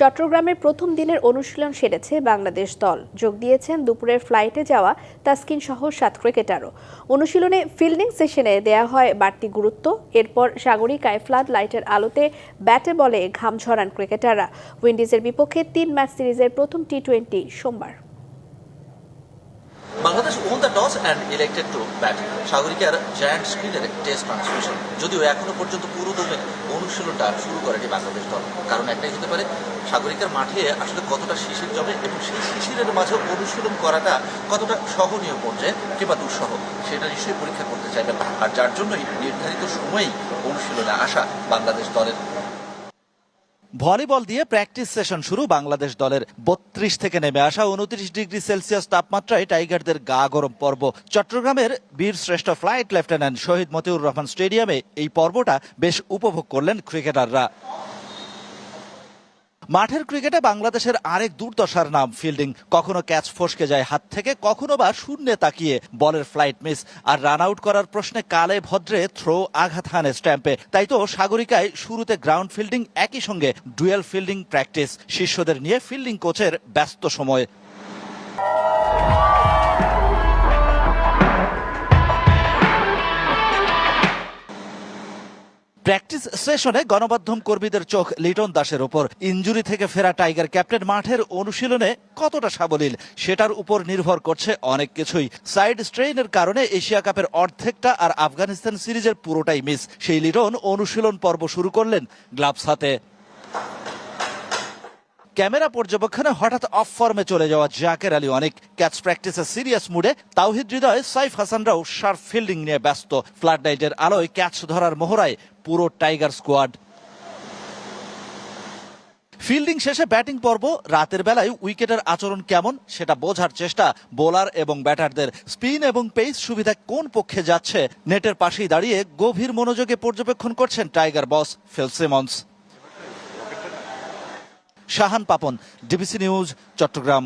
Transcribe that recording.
চট্টগ্রামের প্রথম দিনের অনুশীলন সেরেছে বাংলাদেশ দল। যোগ দিয়েছেন দুপুরের ফ্লাইটে যাওয়া তাসকিন সহ 7 ক্রিকেটারও। অনুশীলনে ফিল্ডিং সেশনে দেয়া হয় বাড়তি গুরুত্ব। এরপর সাগরিকায় ফ্লাড লাইটের আলোতে ব্যাটে বলে ঘাম ঝরান ক্রিকেটাররা। উইন্ডিজের বিপক্ষে 3 ম্যাচ সিরিজের প্রথম টি-20 সোমবার। Bangladesh won the toss and elected to bat. সাগরিকার জায়ান্ট স্ক্রিনের টেস্ট ট্রান্সমিশন যদিও এখনো পর্যন্ত পুরো দমে অনুশীলনটা শুরু করেনি বাংলাদেশ দল। কারণ একটাই হতে পারে, সাগরিকার মাঠে আসলে কতটা শিশির জমে এবং সেই শিশিরের মাঝে অনুশীলন করাটা কতটা সহনীয় পর্যায়ে কিংবা দুঃসহ সেটা নিশ্চয়ই পরীক্ষা করতে চাইবেন, আর যার জন্যই নির্ধারিত সময়েই অনুশীলনে আসা বাংলাদেশ দলের। ভলিবল দিয়ে প্র্যাকটিস সেশন শুরু বাংলাদেশ দলের। 32 থেকে নেমে আসা 29 ডিগ্রি সেলসিয়াস তাপমাত্রায় টাইগারদের গা গরম পর্ব। চট্টগ্রামের বীর শ্রেষ্ঠ ফ্লাইট লেফটেন্যান্ট শহীদ মতিউর রহমান স্টেডিয়ামে এই পর্বটা বেশ উপভোগ করলেন ক্রিকেটাররা। মাঠের ক্রিকেটে বাংলাদেশের আরেক দুর্দশার নাম ফিল্ডিং। কখনো ক্যাচ ফসকে যায় হাত থেকে, কখনো বা শূন্যে তাকিয়ে বলের ফ্লাইট মিস, আর রান আউট করার প্রশ্নে কালে ভদ্রে থ্রো আঘাত হানে স্ট্যাম্পে। তাই তো সাগরিকায় শুরুতে গ্রাউন্ড ফিল্ডিং, একই সঙ্গে ডুয়েল ফিল্ডিং প্র্যাকটিস। শিষ্যদের নিয়ে ফিল্ডিং কোচের ব্যস্ত সময়। প্র্যাকটিস সেশনে গণমাধ্যম কর্মীদের চোখ লিটন দাসের ওপর। ইনজুরি থেকে ফেরা টাইগার ক্যাপ্টেন মাঠের অনুশীলনে কতটা সাবলীল সেটার উপর নির্ভর করছে অনেক কিছুই। সাইড স্ট্রেইনের কারণে এশিয়া কাপের অর্ধেকটা আর আফগানিস্তান সিরিজের পুরোটাই মিস। সেই লিটন অনুশীলন পর্ব শুরু করলেন গ্লাভস হাতে। ক্যামেরা পর্যবেক্ষণে হঠাৎ অফ ফর্মে চলে যাওয়া জাকের আলী অনেক। ক্যাচ প্র্যাকটিসে সিরিয়াস মুডে তাওহিদ হৃদয়, সাইফ হাসানরাও শার্প ফিল্ডিং নিয়ে ব্যস্ত। ফ্লাড লাইটের আলোয় ক্যাচ ধরার মোহরায় পুরো টাইগার স্কোয়াড। ফিল্ডিং শেষে ব্যাটিং পর্ব। রাতের বেলায় উইকেটের আচরণ কেমন সেটা বোঝার চেষ্টা বোলার এবং ব্যাটারদের। স্পিন এবং পেস সুবিধা কোন পক্ষে যাচ্ছে নেটের পাশেই দাঁড়িয়ে গভীর মনোযোগে পর্যবেক্ষণ করছেন tiger boss Phil Simmons. Shahan Papon, DBC news, Chittagong.